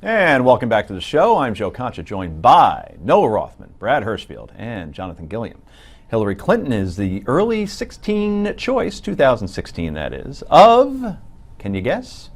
And welcome back to the show. I'm Joe Concha, joined by Noah Rothman, Brad Hirschfield, and Jonathan Gilliam. Hillary Clinton is the early 16 choice, 2016 that is, of, can you guess?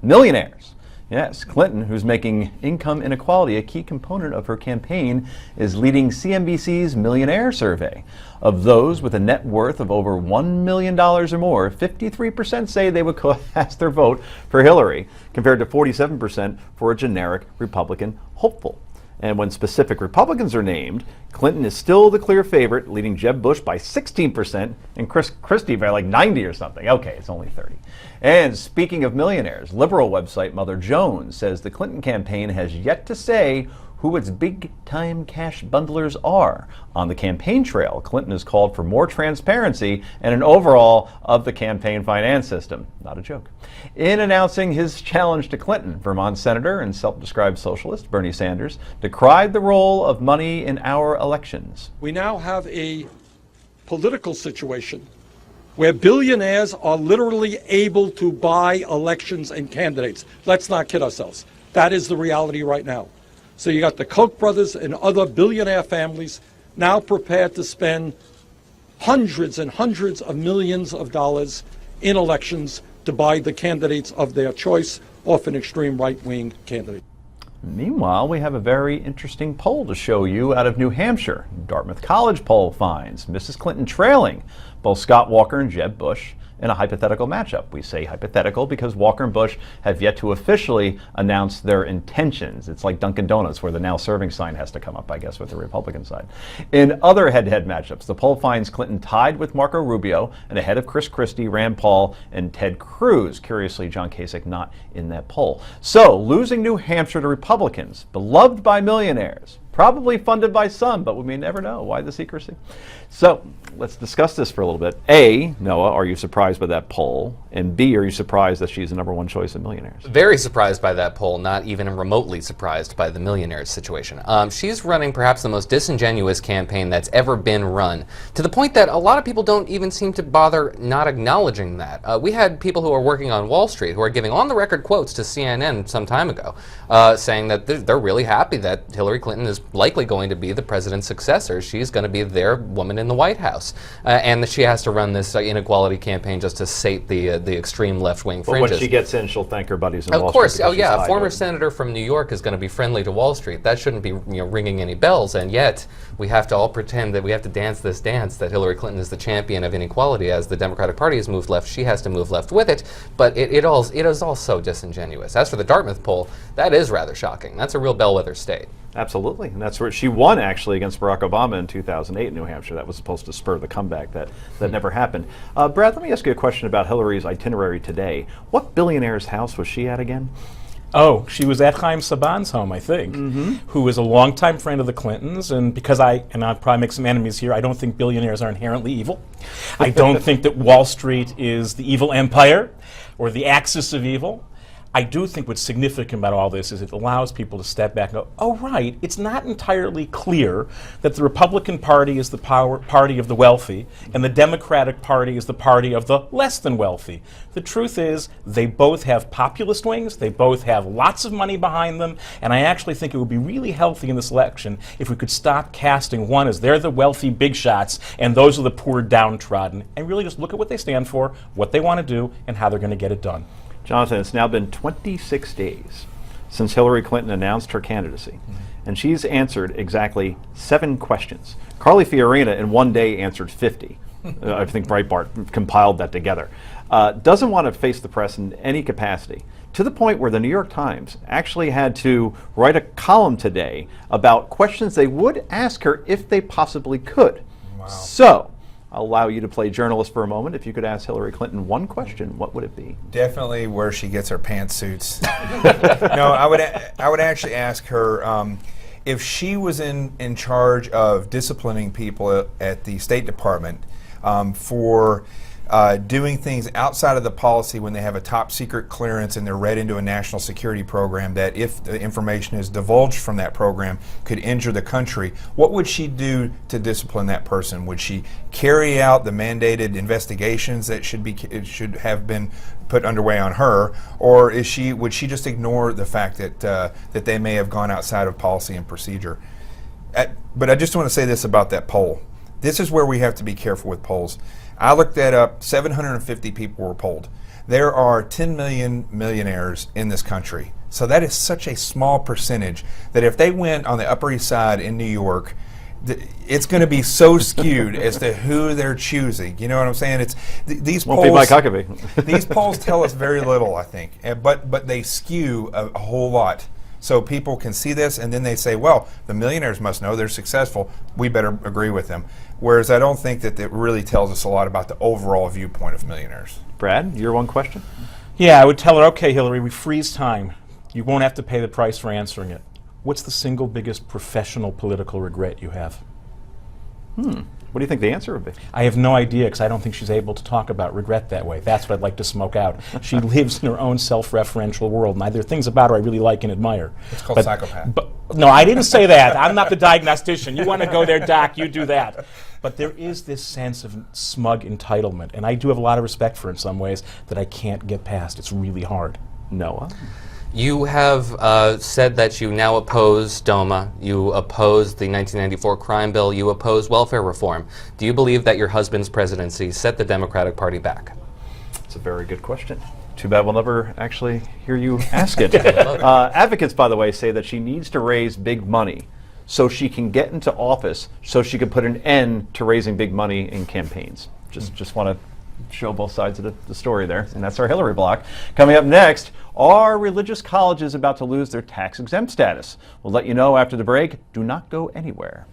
Millionaires. Yes, Clinton, who's making income inequality a key component of her campaign, is leading CNBC's Millionaire survey. Of those with a net worth of over $1 million or more, 53% say they would cast their vote for Hillary, compared to 47% for a generic Republican hopeful. And when specific Republicans are named, Clinton is still the clear favorite, leading Jeb Bush by 16% and Chris Christie by like 90 or something. Okay, it's only 30. And speaking of millionaires, liberal website Mother Jones says the Clinton campaign has yet to say who its big-time cash bundlers are. On the campaign trail, Clinton has called for more transparency and an overhaul of the campaign finance system. Not a joke. In announcing his challenge to Clinton, Vermont Senator and self-described socialist Bernie Sanders decried the role of money in our elections. We now have a political situation where billionaires are literally able to buy elections and candidates. Let's not kid ourselves. That is the reality right now. So you got the Koch brothers and other billionaire families now prepared to spend hundreds and hundreds of millions of dollars in elections to buy the candidates of their choice, often extreme right-wing candidates. Meanwhile, we have a very interesting poll to show you out of New Hampshire. Dartmouth College poll finds Mrs. Clinton trailing both Scott Walker and Jeb Bush in a hypothetical matchup. We say hypothetical because Walker and Bush have yet to officially announce their intentions. It's like Dunkin' Donuts, where the now serving sign has to come up, I guess, with the Republican side. In other head-to-head matchups, the poll finds Clinton tied with Marco Rubio and ahead of Chris Christie, Rand Paul, and Ted Cruz. Curiously, John Kasich not in that poll. So, losing New Hampshire to Republicans, beloved by millionaires, probably funded by some, but we may never know. Why the secrecy? So let's discuss this for a little bit. A, Noah, are you surprised by that poll? And B, are you surprised that she's the number one choice in Millionaires? Very surprised by that poll, not even remotely surprised by the Millionaires situation. She's running perhaps the most disingenuous campaign that's ever been run, to the point that a lot of people don't even seem to bother not acknowledging that. We had people who are working on Wall Street who are giving on-the-record quotes to CNN some time ago, saying that they're really happy that Hillary Clinton is likely going to be the president's successor. She's going to be their woman in the White House, and that she has to run this inequality campaign just to sate the extreme left-wing fringes. But when she gets in, she'll thank her buddies in Of Wall course, Street. oh yeah, a former senator from New York is going to be friendly to Wall Street. That shouldn't be ringing any bells, and yet we have to all pretend that we have to dance this dance that Hillary Clinton is the champion of inequality. As the Democratic Party has moved left, she has to move left with it, but it is all so disingenuous. As for the Dartmouth poll, that is rather shocking. That's a real bellwether state. Absolutely, and that's where she won actually against Barack Obama in 2008 in New Hampshire. That was supposed to spur the comeback that never happened. Brad, let me ask you a question about Hillary's itinerary today. What billionaire's house was she at again? Oh, she was at Chaim Saban's home, I think, who is a longtime friend of the Clintons, and because and I'll probably make some enemies here, I don't think billionaires are inherently evil. I don't think that Wall Street is the evil empire or the axis of evil. I do think what's significant about all this is it allows people to step back and go, oh, right, it's not entirely clear that the Republican Party is the party of the wealthy and the Democratic Party is the party of the less than wealthy. The truth is they both have populist wings, they both have lots of money behind them, and I actually think it would be really healthy in this election if we could stop casting one as they're the wealthy big shots and those are the poor downtrodden, and really just look at what they stand for, what they want to do, and how they're going to get it done. Jonathan, it's now been 26 days since Hillary Clinton announced her candidacy, and she's answered exactly 7 questions. Carly Fiorina in one day answered 50. I think Breitbart compiled that together. Doesn't want to face the press in any capacity, to the point where the New York Times actually had to write a column today about questions they would ask her if they possibly could. Wow. So, I'll allow you to play journalist for a moment. If you could ask Hillary Clinton one question, what would it be? Definitely where she gets her pantsuits. No, I would actually ask her if she was in charge of disciplining people at the State Department for doing things outside of the policy when they have a top secret clearance and they're read into a national security program that if the information is divulged from that program could injure the country, what would she do to discipline that person? Would she carry out the mandated investigations that should have been put underway on her, or would she just ignore the fact that that they may have gone outside of policy and procedure? But I just want to say this about that poll. This is where we have to be careful with polls. I looked that up. 750 people were polled. There are 10 million millionaires in this country. So that is such a small percentage that if they went on the Upper East Side in New York, it's going to be so skewed as to who they're choosing. You know what I'm saying? It's these Won't be polls. Mike Huckabee. These polls tell us very little, I think, but they skew a whole lot. So people can see this, and then they say, well, the millionaires must know they're successful. We better agree with them. Whereas I don't think that it really tells us a lot about the overall viewpoint of millionaires. Brad, your one question? Yeah, I would tell her, okay, Hillary, we freeze time. You won't have to pay the price for answering it. What's the single biggest professional political regret you have? What do you think the answer would be? I have no idea, because I don't think she's able to talk about regret that way. That's what I'd like to smoke out. She lives in her own self-referential world, and there are things about her I really like and admire. It's called psychopath. But no, I didn't say that. I'm not the diagnostician. You want to go there, doc, you do that. But there is this sense of smug entitlement, and I do have a lot of respect for her in some ways that I can't get past. It's really hard. Noah? You have said that you now oppose DOMA, you oppose the 1994 crime bill, you oppose welfare reform. Do you believe that your husband's presidency set the Democratic Party back? It's a very good question. Too bad we'll never actually hear you ask it. Advocates, by the way, say that she needs to raise big money so she can get into office, so she can put an end to raising big money in campaigns. Just want to show both sides of the story there, and that's our Hillary block. Coming up next, are religious colleges about to lose their tax-exempt status? We'll let you know after the break. Do not go anywhere.